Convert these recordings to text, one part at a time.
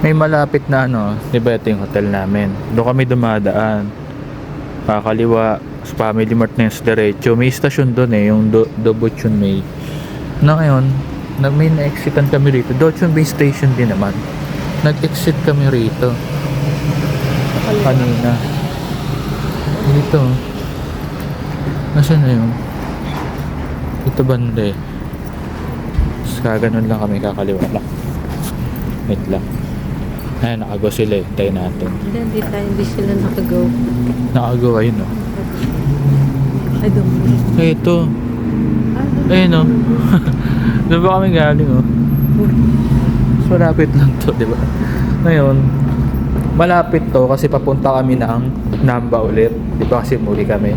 May malapit na ano, di ba ito yung hotel namin. Doon kami dumadaan. Kakaliwa, sa Family Mart na yung sa diretso. May stasyon doon eh, yung Dobuchon May. Na ngayon, may na-exitan kami rito. Dochon Bay Station din naman. Nag-exit kami rito. Kanina. Dito. Nasaan na yun? Ito banda eh. Tapos kaganon lang kami, kakaliwa lang. Wait lang. Ayan, nakagaw sila eh. Hintayin natin. Hindi sila nakagaw. Nakagaw, ayun o. Ay, dumi. Ay, ito. Ayun o. Doon ba kami galing o? So, malapit lang to, di ba? Ngayon, malapit to kasi papunta kami ng Namba ulit. Di ba kasi muli kami.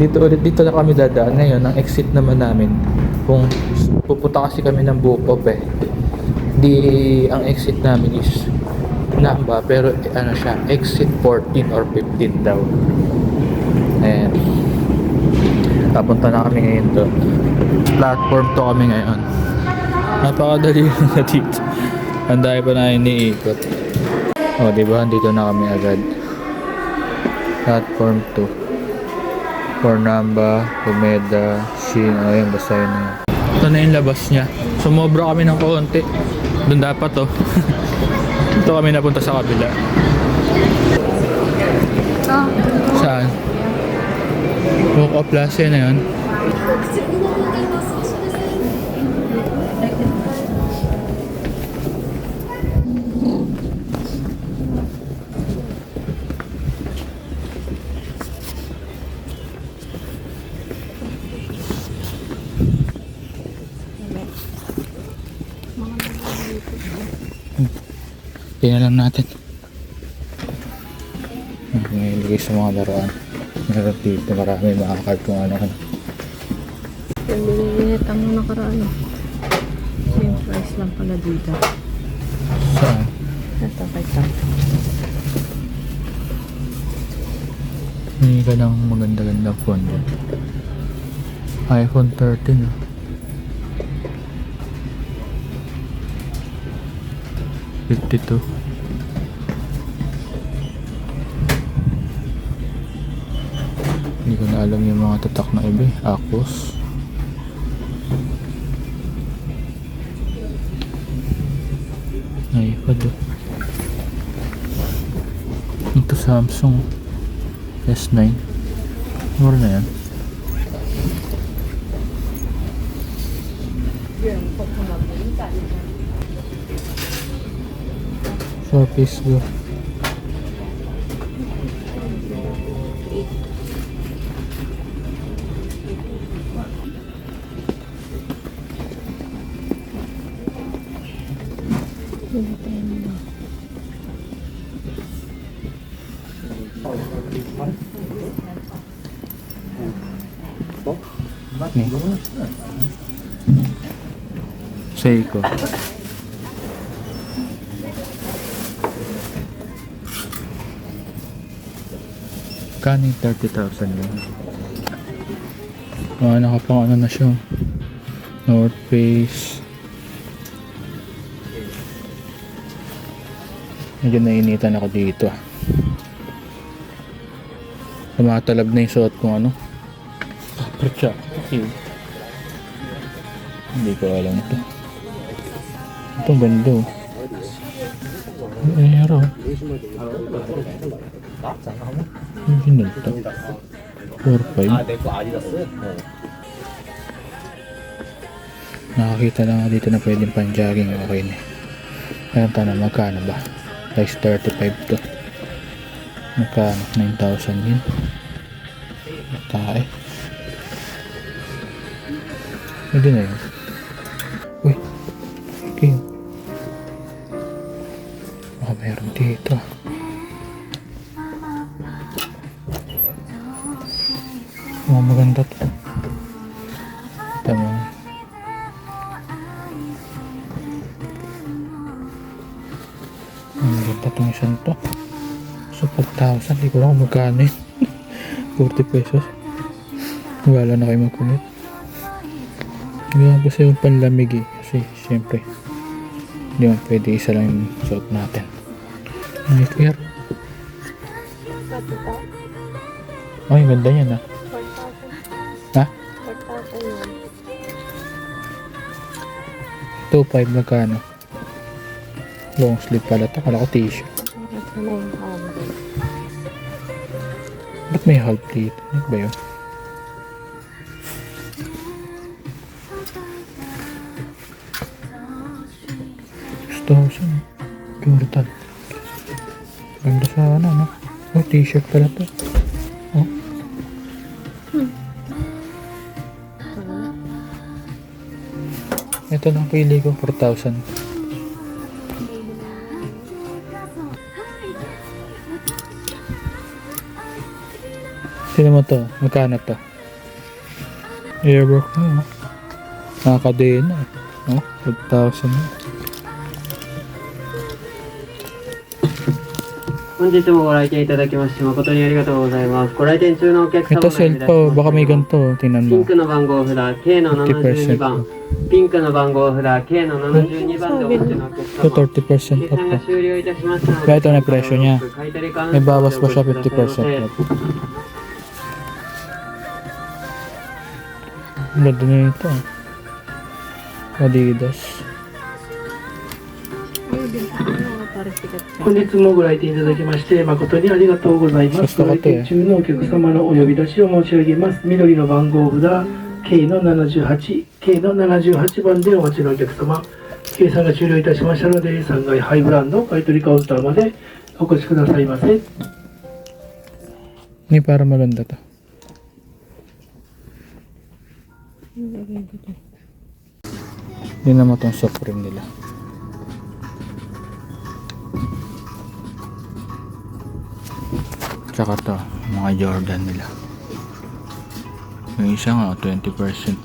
Dito na kami dadaan. Ngayon, ang exit naman namin, kung pupunta kasi kami ng Bukop eh. Ang exit namin is Namba, pero ano siya, exit 14 or 15 daw. Ayan. Papunta na kami ngayon to. Platform to kami ngayon. Napakadali na dito. Ang dami pa na iniikot. O, diba? Dito na kami agad. Platform 2. For Namba, Umeda, Shin. O, yun. Basta yun. Ito na yung labas niya. Sumobra kami ng konti. Doon dapat to. Ito kami napunta sa kabila. Saan? Walk of Plaza na yun. Tingnan lang natin. Nilagay sa mga laruan. Meron dito marami mga card kung ano. Piniliit ang nakaraan. Same price lang pala dito. Saan? Ito, ito. Hindi ka ng maganda-ganda phone dyan. iPhone 13 ah. 52. Hindi ko na alam yung mga tatak na iba eh. Aquos. iPad oh. Ito Samsung S9. Mura na yan. Surface Go. Nih. Seiko. Kaning 30,000 yun. Nakapang ano na siya. North Face. Medyo nainitan ako dito. Tumatalab na yung suot kong ano. Percha. Hindi ko alam ito. Itong ganda oh. Aero. Yung ito. 4-5. Nakakita lang ako dito na pwedeng pan-jogging. Okay na. Ayan tanong magkano ba? Size 35 to. Magkano? 9,000 yun. Tae. Pwede na yun. Uy. Okay. Baka mayroon dito. Maganda to. Tama. Maganda itong isang to. So 4,000. Di ko lang kung magkano yun. 40 pesos. Wala na kayo magkumit. Gawin ko sa yung panlamig eh. Kasi syempre Hindi man pwede isa lang yung suot natin. Knitwear. Ay, ganda yan ah. 4,000. Ha? 4,000 yun. 2.5 magkano? Long sleeve pala to. Kala ko t-shirt. Ito na yung hammer. Ba't may half dito? Ano ba yun? $6,000. Jordan. Ganda sana, no? Oh, t-shirt pala to. Oh. Ito lang pili ko, 4,000. Sino mo to? Magkano to? Airwork na, oh. Nakakadena, oh. 5,000 na. 本日もご来店いただきまして誠にありがとうございます。ご来店中のお客様 Ito sale to, baka may ganito. Tingnan ピン mo. クの番号札 K の72番ピンクの番号札 K の72番でお待ちのお客 Ito 様 30% 計 off 算が pa. 終了いたしましたの Kaya ito na yung presyo niya. 買い取り可能 May bawas pa siyaご注意ください 50% ま off. Ang ganda na ito. Adidas. Ayun din sa akin, mga parang sikat siya. 本日もご来店いただきまして誠にありがとうございます。ご来店中のお客様のお呼び出しを申し上げます。緑の番号札 K の78、K の78番でお待ちのお客様、計算が終了いたしましたので、3階ハイブランド買取カウンターまでお越しくださいませ。 Hindi para maganda to. Yun naman tong Supreme nila. Tsaka to, mga Jordan nila. Yung isa nga, 20%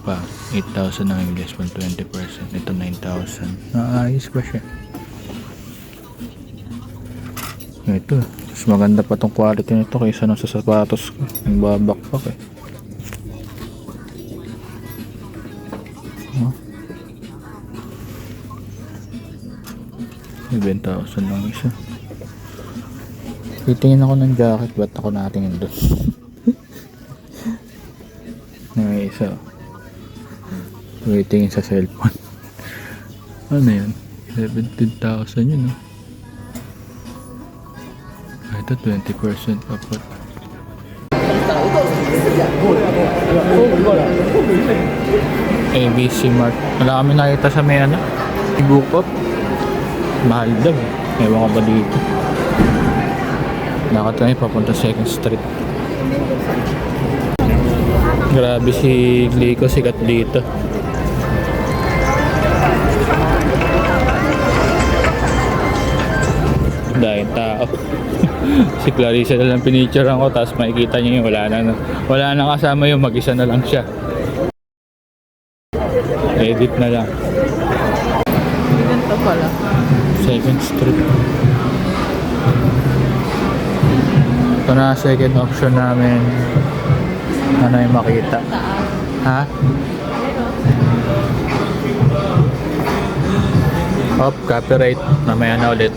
pa. 8,000 na yung less pang 20%. Ito 9,000. Naayos pa siya. Ito, mas maganda pa tong quality nito kaysa nung sa sapatos ko. Yung babakpak eh. Oh. 7,000 lang isa. Titingin ako ng jacket, ba't ako natingin doon? May isa. Titingin sa cellphone. Ano yan? 17,000 yun, oh. Ito 20% off. ABC Mart. Wala kami nakita sa may ano. Ibukot. Mahal daw. Ewan ka ba dito? Nakat kami papunta 2nd Street. Grabe si Glico, sikat dito. Dahil tao. Si Clarissa na lang pinicturean ko, tapos makikita niyo yung wala na kasama yung mag-isa na lang siya. Edit na lang. Ganito pala. 2nd Street. Ito na second option namin. Ano yung makita? Ha? Hop, copyright. Mamaya na ulit.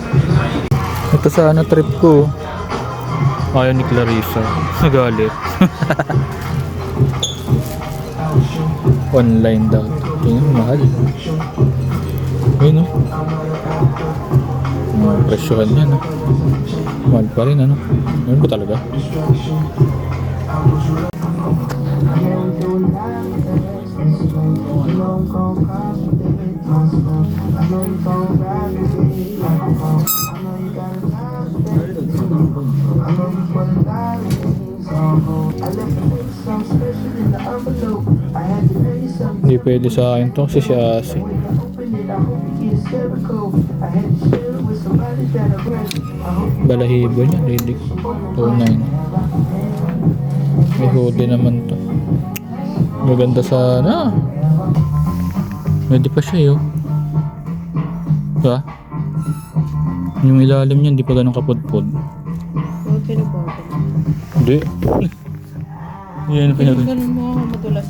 Ito sa ano trip ko. Ayaw ni Clarissa. Nagalit. Online daw. Tingnan, mahal. Ayun, no? Mga presyohan yan, no? Mahal pa rin, ano? Ayun ba talaga? Hindi pwede sa akin to kasi si Asi. Balahibo niya, lidik. 2.9. May hoodie naman to. Maganda sana. Pwede pa siya yun. Diba? Yung ilalim niya hindi pa ganun kapudpud. Huwag pinapagod. Hindi. Yan pinag- Ganun mo ako madulas.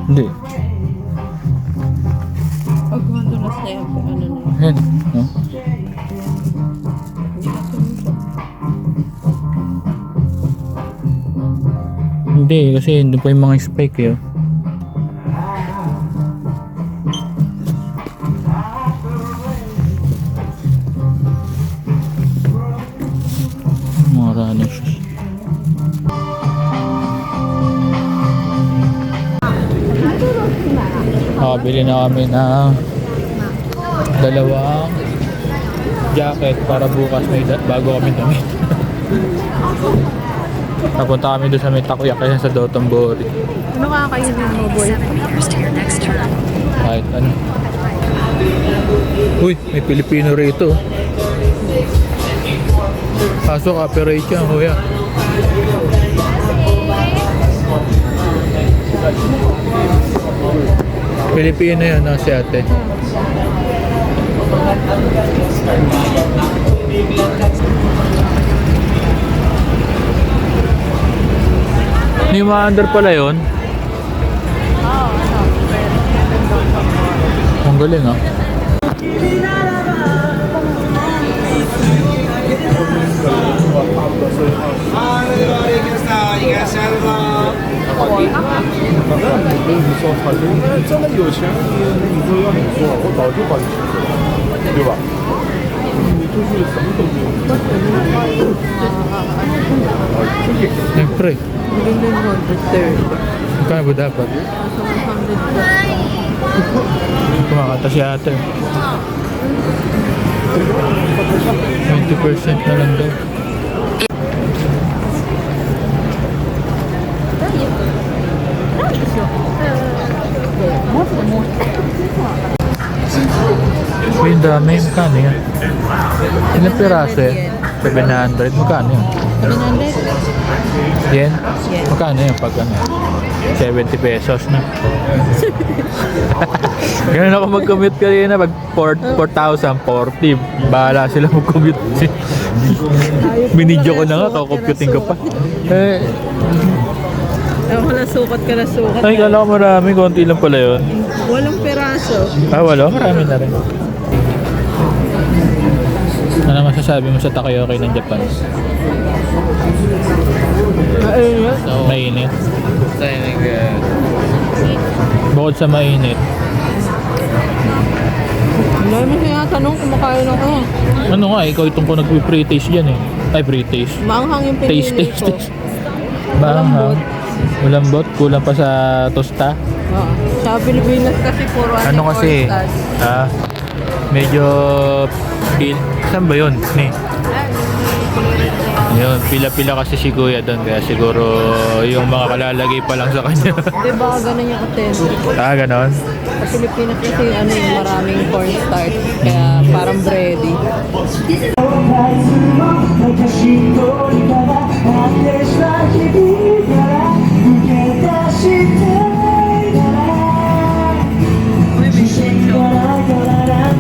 Hindi. Pag gumanda Mas na yan, ano na. Yan, no? Hindi, kasi doon pa yung mga spike eh. Oh. Mga running shoes. Nakabili na kami ng dalawang jacket para bukas may bago kami damit. Napunta kami doon sa may Takoyaki sa Dotonbori. Ano kakainin mo, boy? Kahit ano. Uy, may Pilipino rito. Kaso copyright yan, kuya. Pilipino yan, no, si ate. New Under pala yun. Ang galing ah. Siyempre. Maganda yung 130. Magkano ba dapat? Nasa 100 Kumakata si ate. 20% na lang daw. Uy, ang dami. Magkano yan? Ilang piraso yan? 700. Magkano yan? 700? Yen? Yen. Magkano yan pag ano? 70 pesos na. Ganun ako mag-commute kanina. Pag 4,040. Bahala sila mag-commute. Binidyo ko na nga. Kakomputing ko pa. Eh, Ako na sukat ka na sukat. ay, kala ko marami. Konti lang pala yun. Walang peraso. Wala. Marami na rin. Ano masasabi mo sa Takoyaki ng Japan? Mainit. Bukod sa mainit, Wala mo siya tanong kumakain ako. ano nga, ikaw itong ko nag-pre-taste yan eh. Ay, pre-taste. Maanghang yung Taste, pinili taste, ko. taste. Malambot. Malambot, kulang pa sa tosta. Oo. Sa Pilipinas kasi puro Ano kasi, medyo pil. Saan ba yun? Yun, pila-pila kasi si Kuya doon. Kaya siguro yung mga kalalagay pa lang sa kanya. Diba ganun yung authentic. Ganon. Sa Pilipinas kasi ano yung maraming cornstarch. Kaya parang bready.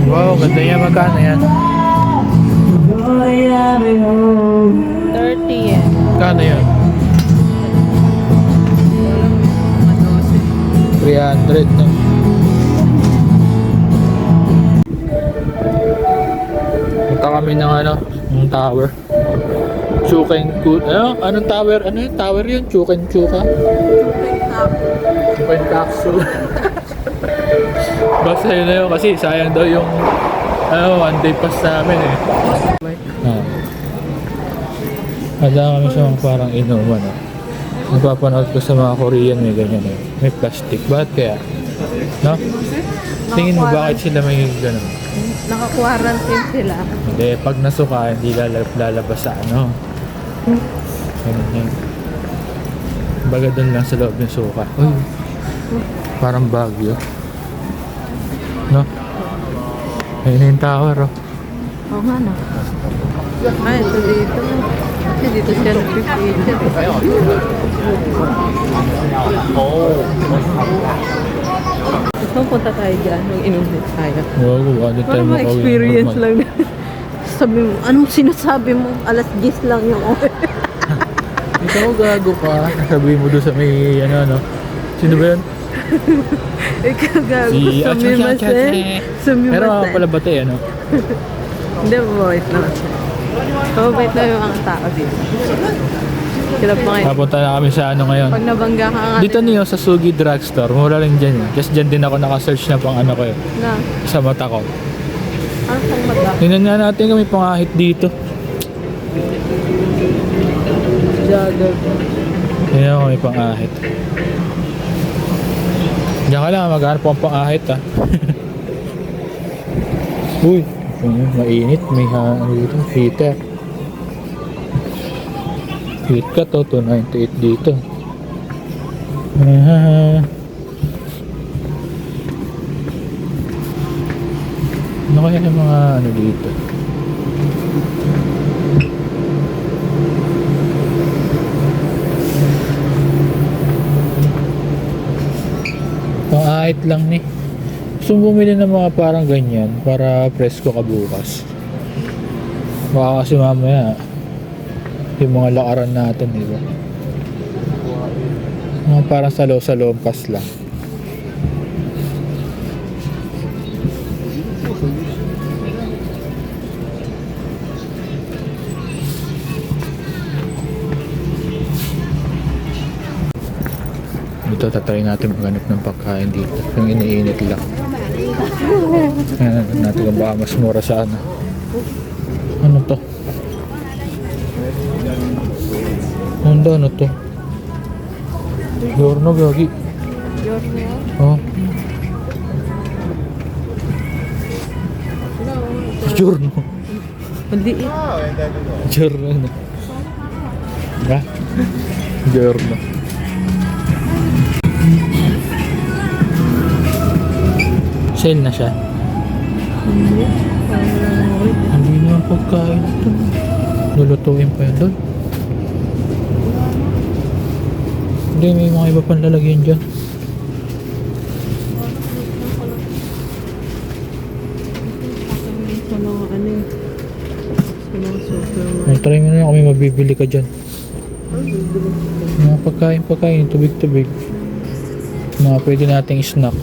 Wow, ganda niya. Magkano yan? 30 yan. Magkano yan? 300 no? Punta kami ng ano, ng tower. Chuken anong tower? Ano yung tower yun? Chuken capsule. Basta yun na yun kasi sayang daw yung one day pass namin eh. Handa kami sa mga parang inuman. Napapanood ko sa mga Korean may ganyan eh. May plastic. Bakit kaya? No? Tingin mo bakit sila may gano'n? Naka-quarantine sila. Hindi, pag nasuka, hindi lalabas sa ano. Ganun yan. Baga doon lang sa loob ng suka. Uy, parang Baguio. No? Ayun na yung tower oh. Oo nga na. Ay, ito dito. Kasi dito siya nag-picture. Gusto mo punta tayo dyan? Mag-inom tayo. Wow, ano tayo Para makawin. ma-experience lang. Sabi mo, anong sinasabi mo? Alas 10 lang yung oras. Ikaw gago ka. Sabi mo doon sa may ano. Sino ba yun? Ikaw gago. Si Sumimasen. Pero Sumimasen. pala ba tayo, ano? Hindi, mabait naman siya. Mabait na yung mga tao dito. Kila pa ngayon. Papunta na kami sa ano ngayon. Pag nabangga ka nga. Dito niyo sa Sugi Drugstore, mura lang dyan eh. Kasi dyan din ako nakasearch na pang ano ko eh, Na, sa mata ko. ano pang mata? Tingnan nga natin kung may pangahit dito. Jagger. Tingnan ko may pangahit. Diyan ka lang, maghanap po ang pangahit ah. Uy, mainit. May ano dito, heater. Heat ka to, 298 dito. Ano kaya yung mga ano dito? Pang-ahit lang ni. Gusto mo bumili ng mga parang ganyan para presko ka bukas. Baka kasi mamaya yung mga lakaran natin, di ba? Mga parang salo-salompas lang. Dito tatry natin maghanap ng pagkain dito. Yung iniinit lang. Ayan natin kung baka mas mura sa ano. Ano to? Ano to? Giorno gagi. Oh. Giorno. Maliit. Giorno. Ha? Giorno. Sale na siya. Hindi naman pagkain ito. Lulutuin pa yan doon. Hindi, may mga iba pang lalagyan dyan. Sa mga ano eh. Sa mga supermarket. Ay, try mo na kung may mabibili ka dyan. Mga pagkain, tubig-tubig. Mga pwede nating snack.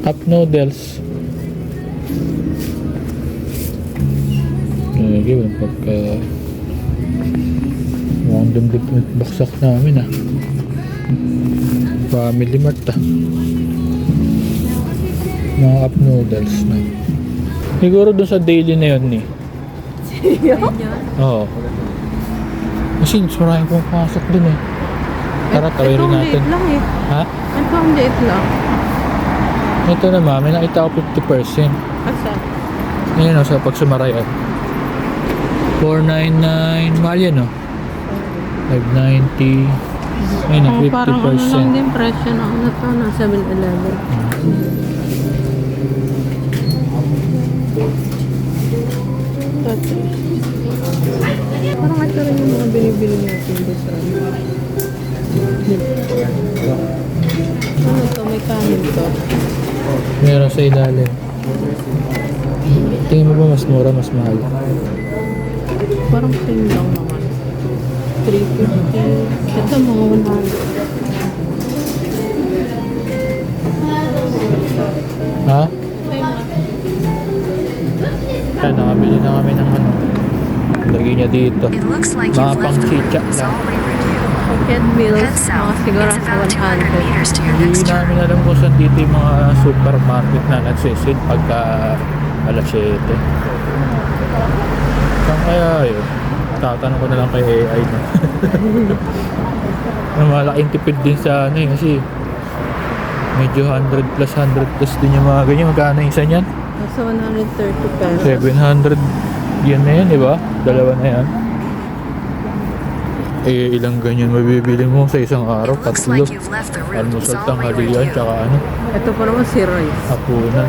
Cup noodles. Lagi ba pagka mukhang dumdum baksak namin ah. Family Mart ah. Mga cup noodles na. Siguro dun sa daily na yun eh. Oo. Kasi maraming pumapasok dun eh. Tara, tawin Ito ang natin. liit lang eh. Ha? Ito ang liit lang. Ito naman, may nakita ko 50%. Asa? Ayan o, sa pagsumarayan. 499, mahal yan o. 590. Ayun na, Oh, parang ano lang 50%. din presyo na ano to, na 7-Eleven. Parang ito rin yung mga binibili natin doon sa ano. Ano to, may kanin to. Meron sa ilalim. Tingin mo ba mas mura, mas mahal? Parang same lang naman. 350. Ito mga 100. Ha? Kaya nakabili na kami ng ano. Lagay niya dito. It looks like Mga you've pang left the chicha room. It's lang. already reviewed. Pocket meals, Head mga south. siguro It's sa about 200 meters to your 100. next Hindi turn. namin alam kung saan dito yung mga supermarket na nagsisid pagka alas 7. Saan kaya yun? Tatanong ko na lang kay AI na. Malaking tipid din sa ano eh, kasi medyo 100 plus din yung mga ganyan. Magkano yung isa niyan? Nasa 130 pesos. 700 yan na yan, di ba? Dalawa na yan. Eh, ilang ganyan mabibili mo sa isang araw? It looks Tatlo. like you've left the room. It's Almusal, already tanghalian, reviewed. tsaka ano, Ito pa naman si rice. hapunan.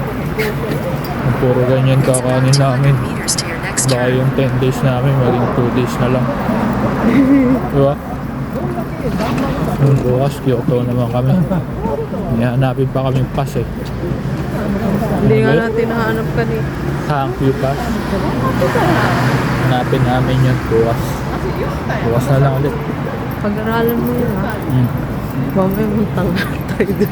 Ang puro ganyan It's kakanin about namin. 200 meters to your next Baka turn. yung 10 days namin, maging 2 days na lang. Diba? Yung bukas, Kyoto naman kami. May hanapin pa kaming pass eh. Hindi nga natin nahanap kanina. Thank you pa. Hanapin namin yun bukas. Bukas na lang ulit. Pag-aralan mo yun ha. Hmm. Mamaya muntang tayo.